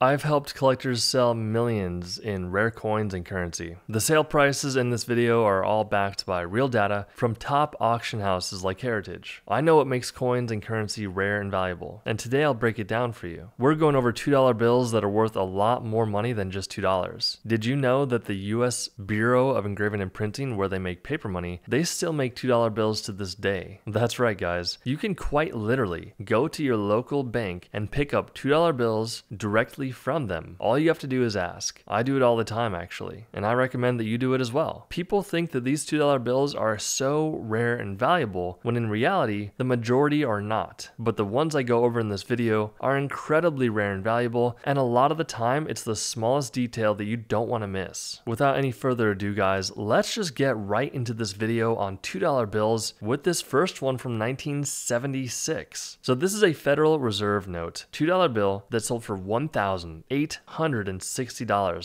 I've helped collectors sell millions in rare coins and currency. The sale prices in this video are all backed by real data from top auction houses like Heritage. I know what makes coins and currency rare and valuable, and today I'll break it down for you. We're going over $2 bills that are worth a lot more money than just $2. Did you know that the US Bureau of Engraving and Printing, where they make paper money, they still make $2 bills to this day? That's right, guys. You can quite literally go to your local bank and pick up $2 bills directly from them. All you have to do is ask. I do it all the time, actually, and I recommend that you do it as well. People think that these $2 bills are so rare and valuable when in reality the majority are not, but the ones I go over in this video are incredibly rare and valuable, and a lot of the time it's the smallest detail that you don't want to miss. Without any further ado, guys, let's just get right into this video on $2 bills with this first one from 1976. So this is a Federal Reserve note, $2 bill that sold for $1,860.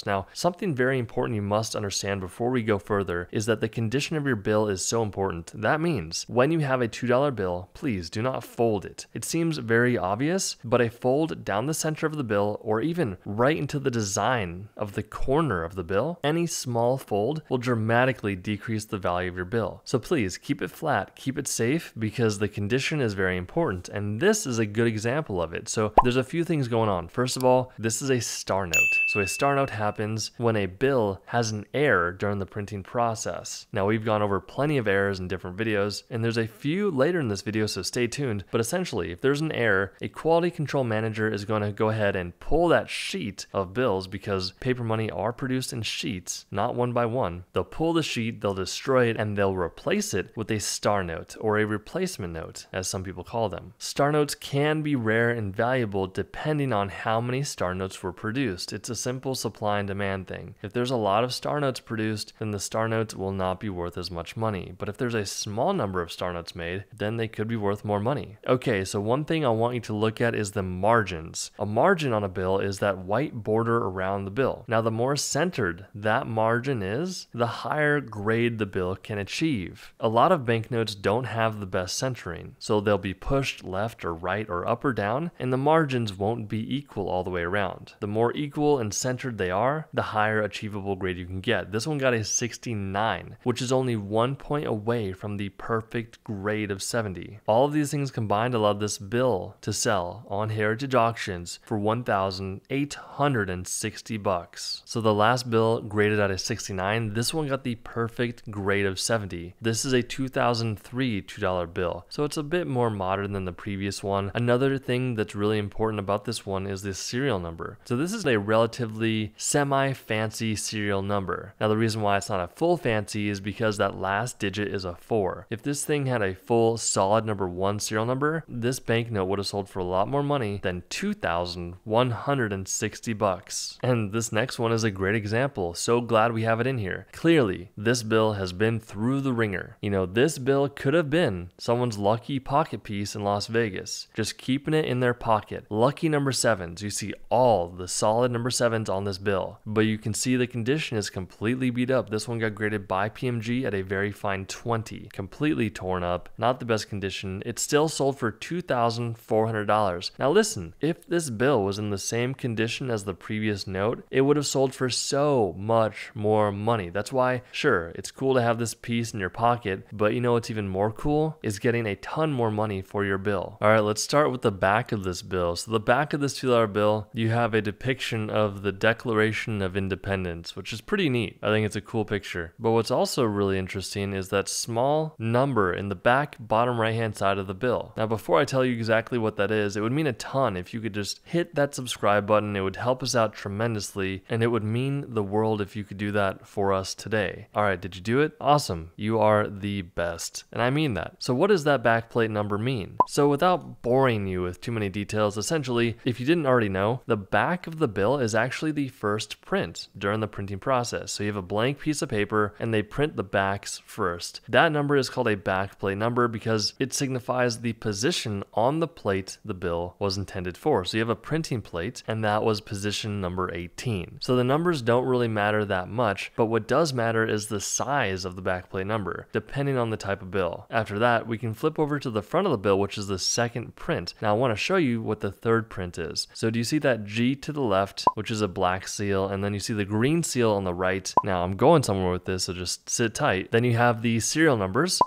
Now, something very important you must understand before we go further is that the condition of your bill is so important. That means when you have a $2 bill, please do not fold it. It seems very obvious, but a fold down the center of the bill or even right into the design of the corner of the bill, any small fold will dramatically decrease the value of your bill. So please keep it flat, keep it safe, because the condition is very important, and this is a good example of it. So there's a few things going on. First of all, this is a star note. So a star note happens when a bill has an error during the printing process. Now, we've gone over plenty of errors in different videos, and there's a few later in this video, so stay tuned. But essentially, if there's an error, a quality control manager is going to go ahead and pull that sheet of bills, because paper money are produced in sheets, not one by one. They'll pull the sheet, they'll destroy it, and they'll replace it with a star note, or a replacement note, as some people call them. Star notes can be rare and valuable depending on how many star notes were produced. It's a simple supply and demand thing. If there's a lot of star notes produced, then the star notes will not be worth as much money. But if there's a small number of star notes made, then they could be worth more money. Okay, so one thing I want you to look at is the margins. A margin on a bill is that white border around the bill. Now, the more centered that margin is, the higher grade the bill can achieve. A lot of banknotes don't have the best centering, so they'll be pushed left or right or up or down, and the margins won't be equal all the way around. The more equal and centered they are, the higher achievable grade you can get. This one got a 69, which is only 1 point away from the perfect grade of 70. All of these things combined allowed this bill to sell on Heritage auctions for $1,860. So the last bill graded at a 69, this one got the perfect grade of 70. This is a 2003 $2 bill, so it's a bit more modern than the previous one. Another thing that's really important about this one is the serial number. So this is a relatively semi-fancy serial number. Now, the reason why it's not a full fancy is because that last digit is a 4. If this thing had a full solid number 1 serial number, this banknote would have sold for a lot more money than $2,160. And this next one is a great example. So glad we have it in here. Clearly, this bill has been through the ringer. You know, this bill could have been someone's lucky pocket piece in Las Vegas, just keeping it in their pocket. Lucky number 7s. You see all the solid number 7s on this bill, but you can see the condition is completely beat up. This one got graded by PMG at a very fine 20, completely torn up, not the best condition. It still sold for $2,400. Now listen, if this bill was in the same condition as the previous note, it would have sold for so much more money. That's why, sure, it's cool to have this piece in your pocket, but you know what's even more cool is getting a ton more money for your bill. All right, let's start with the back of this bill. So the back of this $2 bill, you have a depiction of the Declaration of Independence, which is pretty neat. I think it's a cool picture. But what's also really interesting is that small number in the back bottom right hand side of the bill. Now, before I tell you exactly what that is, it would mean a ton if you could just hit that subscribe button. It would help us out tremendously, and it would mean the world if you could do that for us today. All right, did you do it? Awesome. You are the best. And I mean that. So what does that backplate number mean? So without boring you with too many details, essentially, if you didn't already know, the back of the bill is actually the first print during the printing process. So you have a blank piece of paper and they print the backs first. That number is called a backplate number because it signifies the position on the plate the bill was intended for. So you have a printing plate and that was position number 18. So the numbers don't really matter that much, but what does matter is the size of the backplate number, depending on the type of bill. After that, we can flip over to the front of the bill, which is the second print. Now I want to show you what the third print is. So do you see that that G to the left, which is a black seal, and then you see the green seal on the right. Now I'm going somewhere with this, so just sit tight. Then you have the serial numbers.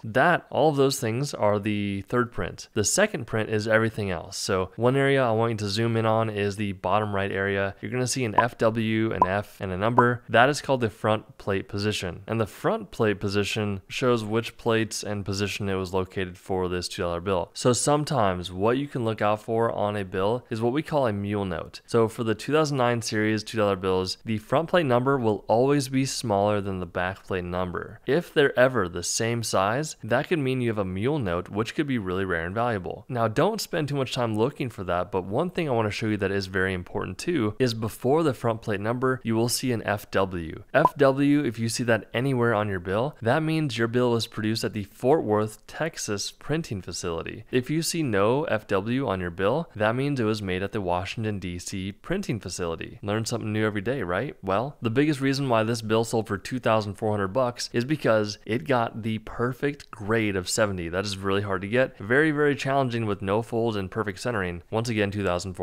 All of those things are the third print. The second print is everything else. So one area I want you to zoom in on is the bottom right area. You're gonna see an FW, an F, and a number. That is called the front plate position. And the front plate position shows which plates and position it was located for this $2 bill. So sometimes what you can look out for on a bill is what we call a mule note. So for the 2009 series $2 bills, the front plate number will always be smaller than the back plate number. If they're ever the same size, that could mean you have a mule note, which could be really rare and valuable. Now, don't spend too much time looking for that, but one thing I want to show you that is very important too is before the front plate number, you will see an FW. FW, if you see that anywhere on your bill, that means your bill was produced at the Fort Worth, Texas printing facility. If you see no FW on your bill, that means it was made at the Washington, D.C. printing facility. Learn something new every day, right? Well, the biggest reason why this bill sold for $2,400 is because it got the perfect grade of 70. That is really hard to get. Very, very challenging with no folds and perfect centering. Once again, $2,400.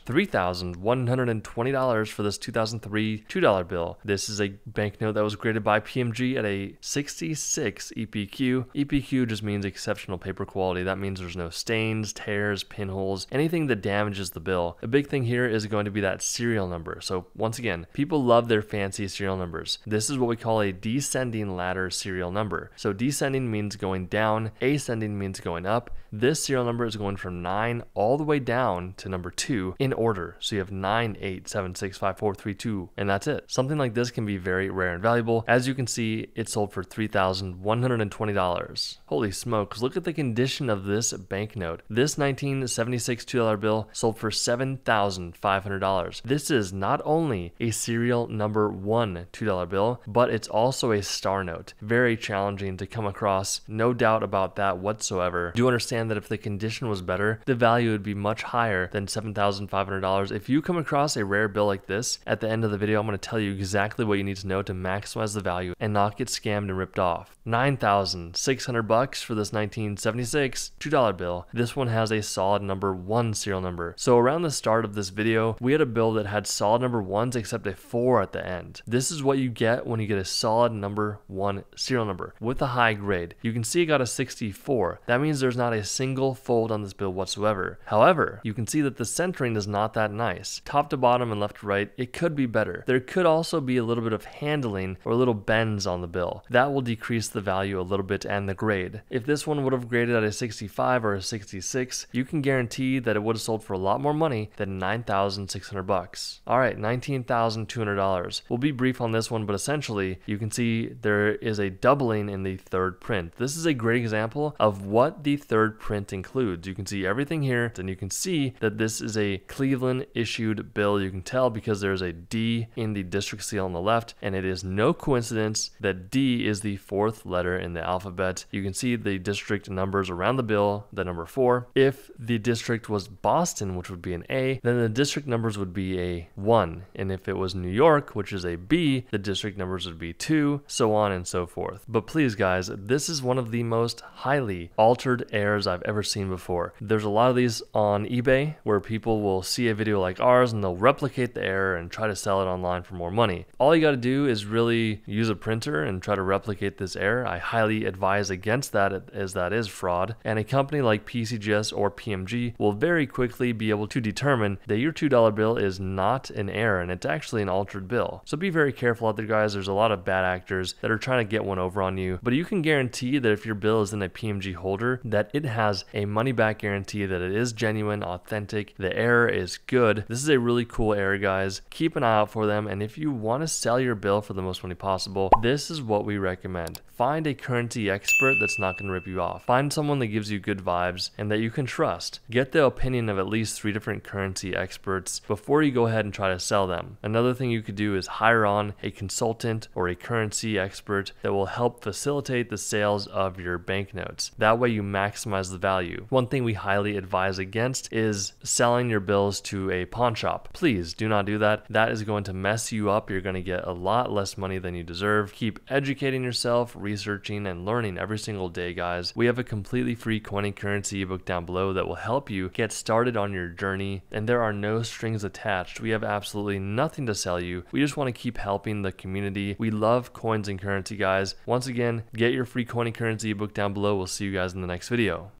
$3,120 for this 2003 $2 bill. This is a banknote that was graded by PMG at a 66 EPQ. EPQ just means exceptional paper quality. That means there's no stains, tears, pinholes, anything that damages the bill. A big thing here is going to be that serial number. So once again, people love their fancy serial numbers. This is what we call a descending ladder serial number. So descending means going down, ascending means going up. This serial number is going from 9 all the way down to number 2 in order. So you have 9, 8, 7, 6, 5, 4, 3, 2, and that's it. Something like this can be very rare and valuable. As you can see, it sold for $3,120. Holy smokes, look at the condition of this banknote. This 1976 $2 bill sold for $7,500. This is not only a serial number 1 $2 bill, but it's also a star note. Very challenging to come across, no doubt about that whatsoever. Do understand that if the condition was better, the value would be much higher than $7,500. If you come across a rare bill like this, at the end of the video, I'm going to tell you exactly what you need to know to maximize the value and not get scammed and ripped off. $9,600 for this 1976 $2 bill. This one has a solid number 1 serial number. So around the start of this video, we had a bill that had solid number 1s except a 4 at the end. This is what you get when you get a solid number 1 serial number with a high grade. You can see it got a 64. That means there's not a single fold on this bill whatsoever. However, you can see that the centering is not that nice. Top to bottom and left to right, it could be better. There could also be a little bit of handling or little bends on the bill. That will decrease the value a little bit and the grade. If this one would have graded at a 65 or a 66, you can guarantee that it would have sold for a lot more money than $9,600. Alright, $19,200. We'll be brief on this one, but essentially you can see there is a doubling in the third print. This is a great example of what the third print includes. You can see everything here, and you can see that this is a Cleveland issued bill. You can tell because there's a D in the district seal on the left, and it is no coincidence that D is the 4th letter in the alphabet. You can see the district numbers around the bill, the number 4. If the district was Boston, which would be an A, then the district numbers would be a 1. And if it was New York, which is a B, the district numbers would be 2, so on and so forth. But please guys, this is one of the most highly altered errors I've ever seen before. There's a lot of these on eBay where people will see a video like ours and they'll replicate the error and try to sell it online for more money. All you got to do is really use a printer and try to replicate this error. I highly advise against that, as that is fraud. And a company like PCGS or PMG will very quickly be able to determine that your $2 bill is not an error and it's actually an altered bill. So be very careful out there guys. There's a lot of bad actors that are trying to get one over on you, but you can guarantee that if your bill is in a PMG holder, that it has a money back guarantee, that it is genuine, authentic, the error is good. This is a really cool error guys. Keep an eye out for them, and if you want to sell your bill for the most money possible, this is what we recommend. Find a currency expert that's not going to rip you off. Find someone that gives you good vibes and that you can trust. Get the opinion of at least 3 different currency experts before you go ahead and try to sell them. Another thing you could do is hire on a consultant or a currency expert that will help facilitate the sales of your banknotes. That way you maximize the value. One thing we highly advise against is selling your bills to a pawn shop. Please do not do that. That is going to mess you up. You're going to get a lot less money than you deserve. Keep educating yourself, researching, and learning every single day, guys. We have a completely free coin and currency ebook down below that will help you get started on your journey. And there there are no strings attached. We have absolutely nothing to sell you. We just want to keep helping the community. We love coins and currency, guys. Once again, get your free coin and currency ebook down below. We'll see you guys in the next video.